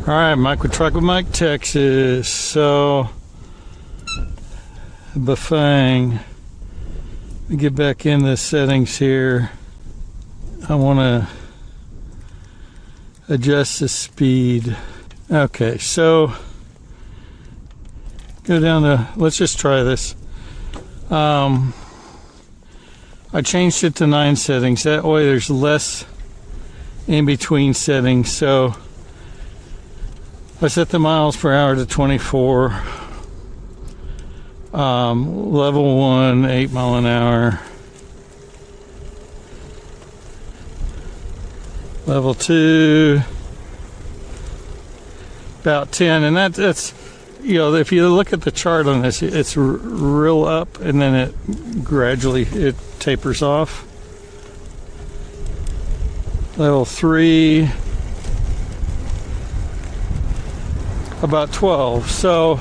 Alright, Mike with Trike with Mike, Texas. So, Bafang. Let me get back in the settings here. I want to adjust the speed. Okay, so go down to, let's just try this. I changed it to 9 settings. That way there's less in between settings. So I set the miles per hour to 24. Level 1, 8 mile an hour. Level 2, about 10. And that's, you know, if you look at the chart on this, it's real up and then it gradually tapers off. Level 3, about 12. So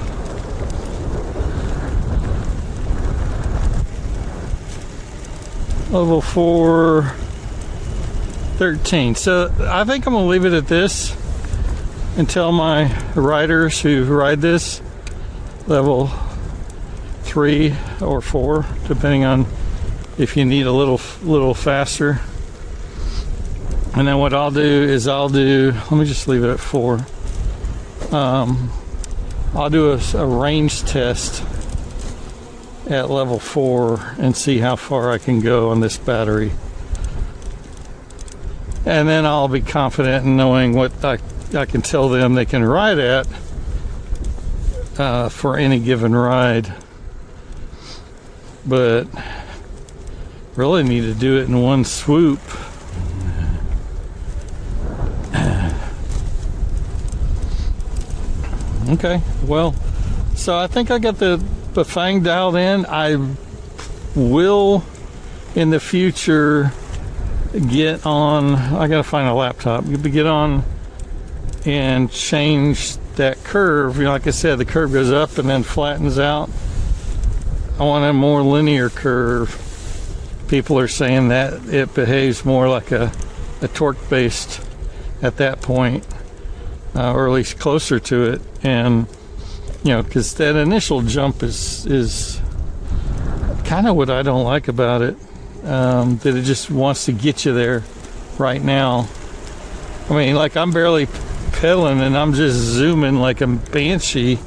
level 4, 13. So I think I'm gonna leave it at this until my riders who ride this level 3 or 4, depending on if you need a little faster. And then what I'll do is let me just leave it at 4. I'll do a range test at level 4 and see how far I can go on this battery. And then I'll be confident in knowing what I can tell them they can ride at for any given ride. But really need to do it in one swoop. Okay, well, so I think I got the Bafang dialed in. I will in the future get on, I gotta find a laptop, get on and change that curve. You know, like I said, the curve goes up and then flattens out. I want a more linear curve. People are saying that it behaves more like a torque based at that point, or at least closer to it. And you know, because that initial jump is kind of what I don't like about it, that it just wants to get you there right now. I mean, like, I'm barely pedaling and I'm just zooming like a banshee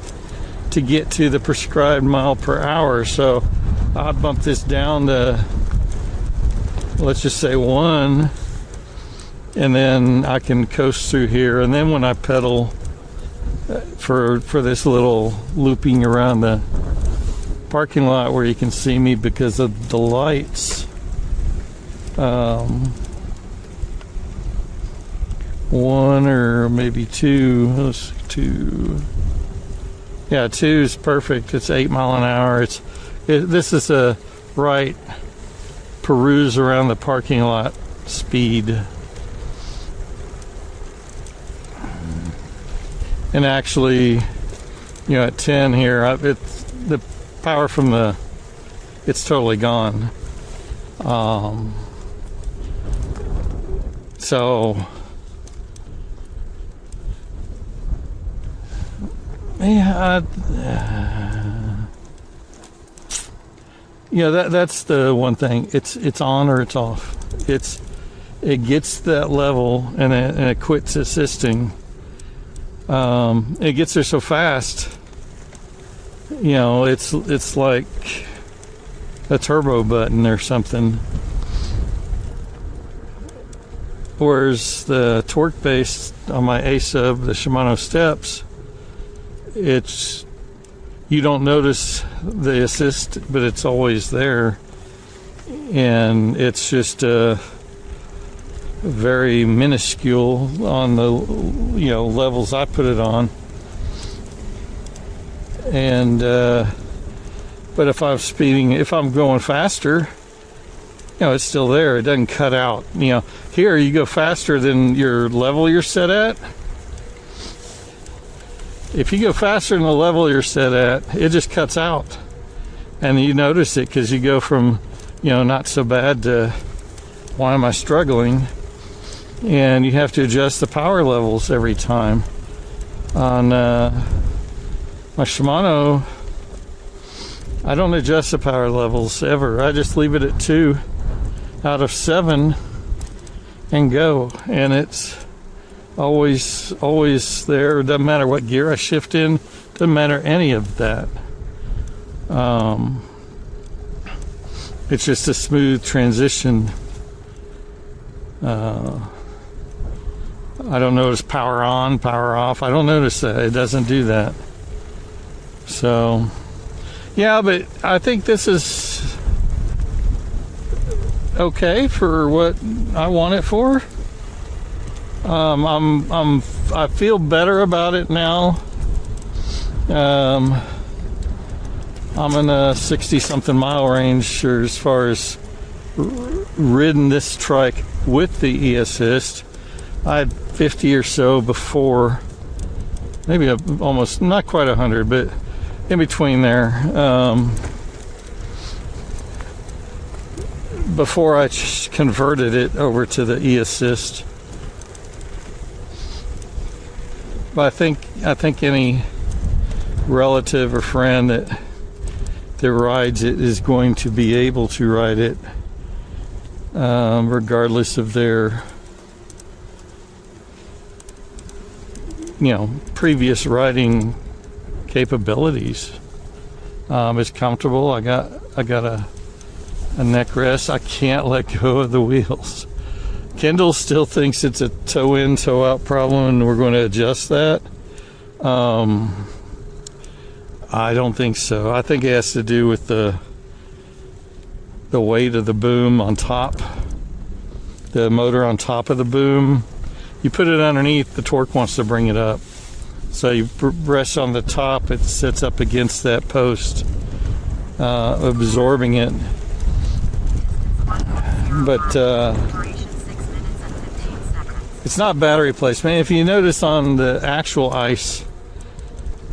to get to the prescribed mile per hour. So I bump this down to, let's just say 1, and then I can coast through here. And then when I pedal for this little looping around the parking lot where you can see me because of the lights, 1 or maybe 2. Two. Yeah, 2 is perfect. It's 8 mile an hour. This is a right peruse around the parking lot speed. And actually, you know, at 10 here, it's the power from it's totally gone. So yeah, that's the one thing. It's on or it's off. It gets that level and it quits assisting. It gets there so fast, you know, it's like a turbo button or something. Whereas the torque based on my A-sub, the Shimano steps, you don't notice the assist, but it's always there, and it's just very minuscule on the, you know, levels I put it on. And but if I'm going faster, you know, it's still there. It doesn't cut out. You know, here you go faster than your level you're set at. If you go faster than the level you're set at, it just cuts out, and you notice it because you go from, you know, not so bad to why am I struggling, and you have to adjust the power levels every time. On my Shimano, I don't adjust the power levels ever. I just leave it at 2 out of 7 and go, and it's always there. It doesn't matter what gear I shift in, doesn't matter any of that. It's just a smooth transition. I don't notice power on, power off. I don't notice that. It doesn't do that. So, yeah, but I think this is okay for what I want it for. I feel better about it now. I'm in a 60-something mile range, or as far as ridden this trike with the e-assist. I had 50 or so before, maybe almost, not quite 100, but in between there, before I converted it over to the e-assist. But I think any relative or friend that rides it is going to be able to ride it, regardless of their previous riding capabilities. It's comfortable. I got a neck rest. I can't let go of the wheels. Kendall still thinks it's a toe in, toe out problem, and we're going to adjust that. I don't think so. I think it has to do with the weight of the boom on top, the motor on top of the boom. You put it underneath, the torque wants to bring it up. So you rest on the top, it sits up against that post, absorbing it. But it's not battery placement. If you notice on the actual ice,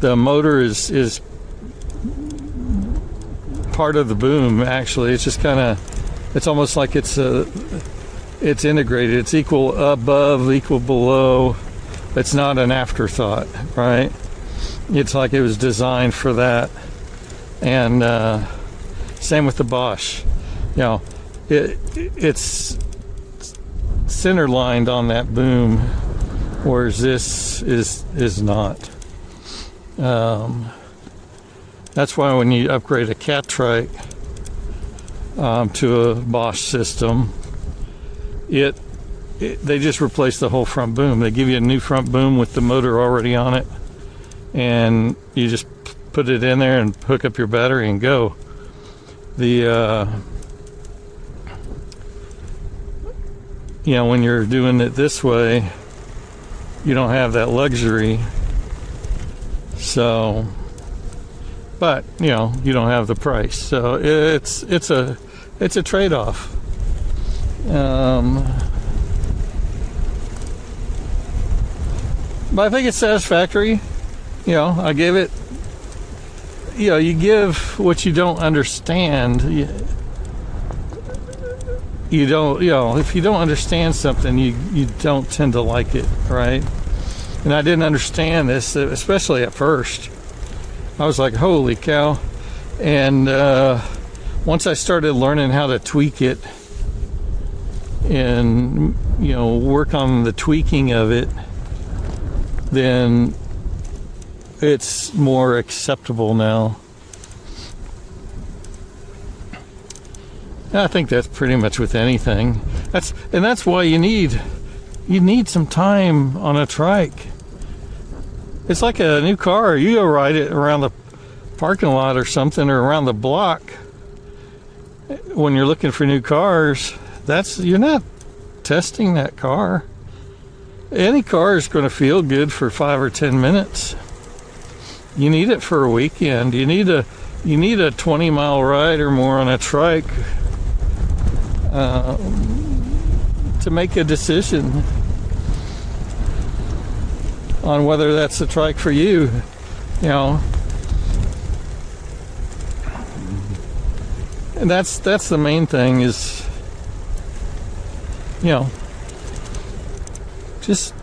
the motor is part of the boom. Actually, it's just kind of, it's almost like it's integrated. It's equal above, equal below. It's not an afterthought, right? It's like it was designed for that. And same with the Bosch. It's center lined on that boom, whereas this is not. That's why when you upgrade a cat trike to a Bosch system, they just replace the whole front boom. They give you a new front boom with the motor already on it, and you just put it in there and hook up your battery and go. When you're doing it this way, you don't have that luxury. So, but you don't have the price. So it's a trade-off. But I think it's satisfactory. I gave it. You give what you don't understand. You don't. If you don't understand something, you don't tend to like it, right? And I didn't understand this, especially at first. I was like, holy cow. And once I started learning how to tweak it and, work on the tweaking of it, then it's more acceptable now. And I think that's pretty much with anything. That's why you need some time on a trike. It's like a new car. You go ride it around the parking lot or something, or around the block. When you're looking for new cars, you're not testing that car. Any car is going to feel good for 5 or 10 minutes. You need it for a weekend. You need a 20-mile ride or more on a trike to make a decision on whether that's a trike for you. And that's the main thing is, just,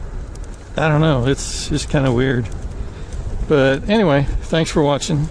I don't know, it's just kind of weird. But anyway, thanks for watching.